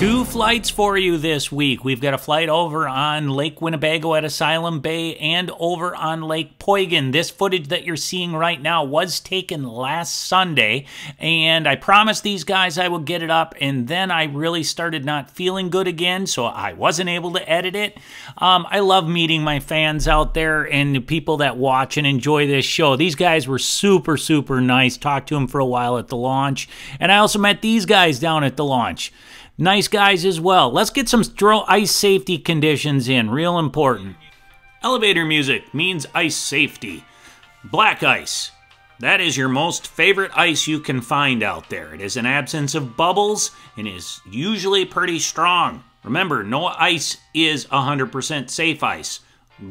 Two flights for you this week. We've got a flight over on Lake Winnebago at Asylum Bay and over on Lake Poygan. This footage that you're seeing right now was taken last Sunday, and I promised these guys I would get it up, and then I really started not feeling good again, so I wasn't able to edit it. I love meeting my fans out there and the people that watch and enjoy this show. These guys were super, super nice. Talked to them for a while at the launch, and I also met these guys down at the launch. Nice guys as well. Let's get some ice safety conditions in. Real important. Elevator music means ice safety. Black ice. That is your most favorite ice you can find out there. It is an absence of bubbles and is usually pretty strong. Remember, no ice is 100% safe ice.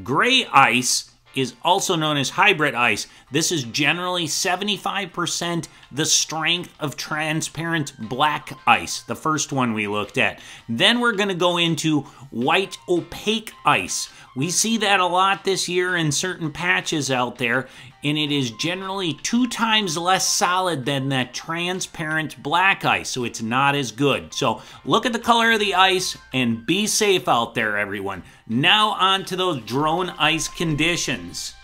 Gray ice is also known as hybrid ice. This is generally 75% the strength of transparent black ice, the first one we looked at. Then we're going to go into white opaque ice. We see that a lot this year in certain patches out there, and it is generally 2 times less solid than that transparent black ice, so it's not as good. So look at the color of the ice and be safe out there, everyone. Now on to those drone ice conditions.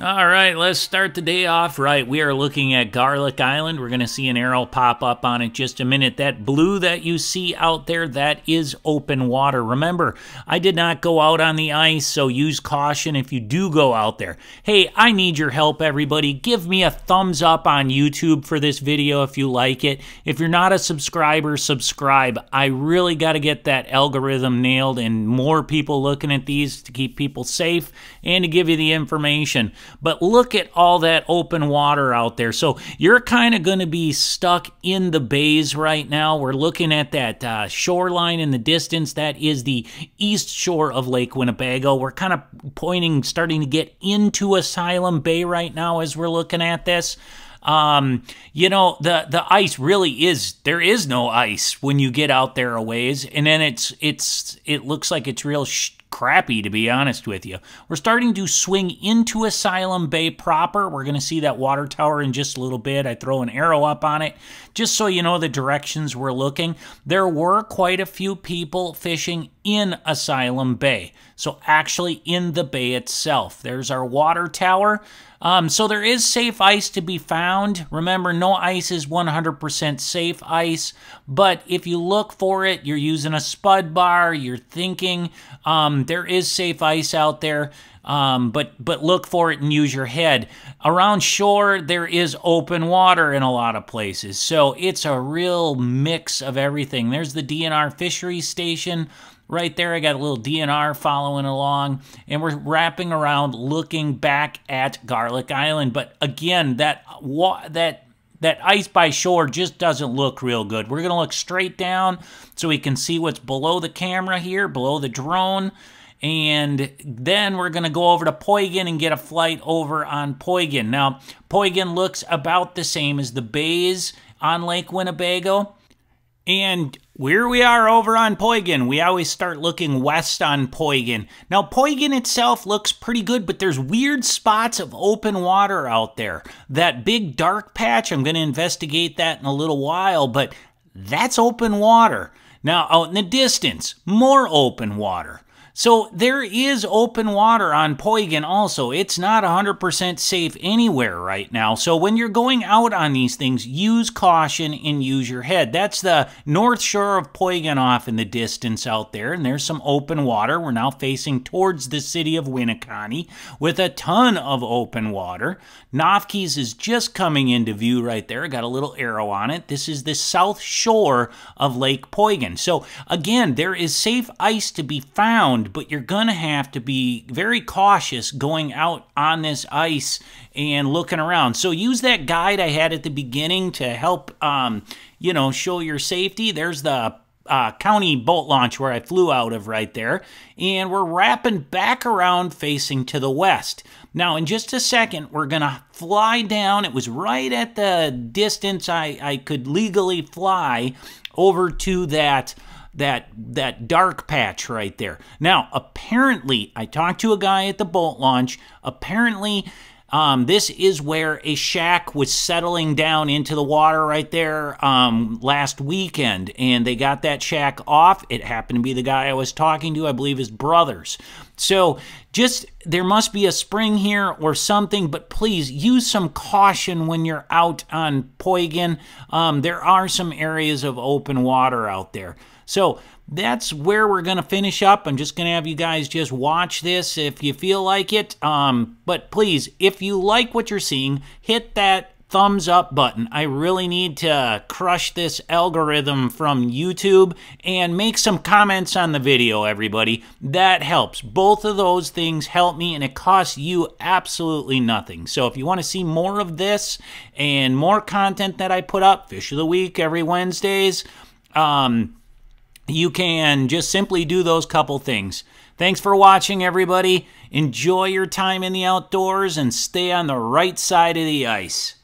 All right, let's start the day off right. We are looking at Garlic Island. We're going to see an arrow pop up on it just a minute. That blue that you see out there, that is open water. Remember, I did not go out on the ice, so use caution if you do go out there. Hey, I need your help, everybody. Give me a thumbs up on YouTube for this video if you like it. If you're not a subscriber, subscribe. I really got to get that algorithm nailed and more people looking at these to keep people safe and to give you the information. But look at all that open water out there. So you're kind of going to be stuck in the bays right now. We're looking at that shoreline in the distance. That is the east shore of Lake Winnebago. We're kind of starting to get into Asylum Bay right now as we're looking at this. You know, the ice really is, there is no ice when you get out there a ways, and then it looks like it's real crappy, to be honest with you. We're starting to swing into Asylum Bay proper. We're going to see that water tower in just a little bit. I throw an arrow up on it just so you know the directions we're looking. There were quite a few people fishing in Asylum Bay, so actually in the bay itself. There's our water tower. So there is safe ice to be found. Remember, no ice is 100% safe ice, but if you look for it, you're using a spud bar, you're thinking, there is safe ice out there, but look for it and use your head. Around shore, there is open water in a lot of places, so it's a real mix of everything. There's the DNR fisheries station. Right there, I got a little DNR following along, and we're wrapping around looking back at Garlic Island. But again, that ice by shore just doesn't look real good. We're going to look straight down so we can see what's below the camera here, below the drone. And then we're going to go over to Poygan and get a flight over on Poygan. Now, Poygan looks about the same as the bays on Lake Winnebago. And where we are over on Poygan, we always start looking west on Poygan. Now, Poygan itself looks pretty good, but there's weird spots of open water out there. That big dark patch, I'm going to investigate that in a little while, but that's open water. Now, out in the distance, more open water. So there is open water on Poygan also. It's not 100% safe anywhere right now. So when you're going out on these things, use caution and use your head. That's the north shore of Poygan off in the distance out there, and there's some open water. We're now facing towards the city of Winnebago with a ton of open water. Nofke's is just coming into view right there. Got a little arrow on it. This is the south shore of Lake Poygan. So again, there is safe ice to be found, but you're going to have to be very cautious going out on this ice and looking around. So use that guide I had at the beginning to help, you know, show your safety. There's the county boat launch where I flew out of right there, and we're wrapping back around facing to the west. Now, in just a second, we're going to fly down. It was right at the distance I could legally fly over to that dark patch right there. Now, apparently, I talked to a guy at the boat launch. Apparently, This is where a shack was settling down into the water right there last weekend, and they got that shack off. It happened to be the guy I was talking to, I believe his brothers. So just, there must be a spring here or something, but please use some caution when you're out on Poygan. There are some areas of open water out there. So that's where we're going to finish up. I'm just going to have you guys just watch this if you feel like it. But please, if you like what you're seeing, hit that thumbs up button. I really need to crush this algorithm from YouTube, and make some comments on the video, everybody. That helps. Both of those things help me, and it costs you absolutely nothing. So if you want to see more of this and more content that I put up, Fish of the Week every Wednesdays, you can just simply do those couple things. Thanks for watching, everybody. Enjoy your time in the outdoors and stay on the right side of the ice.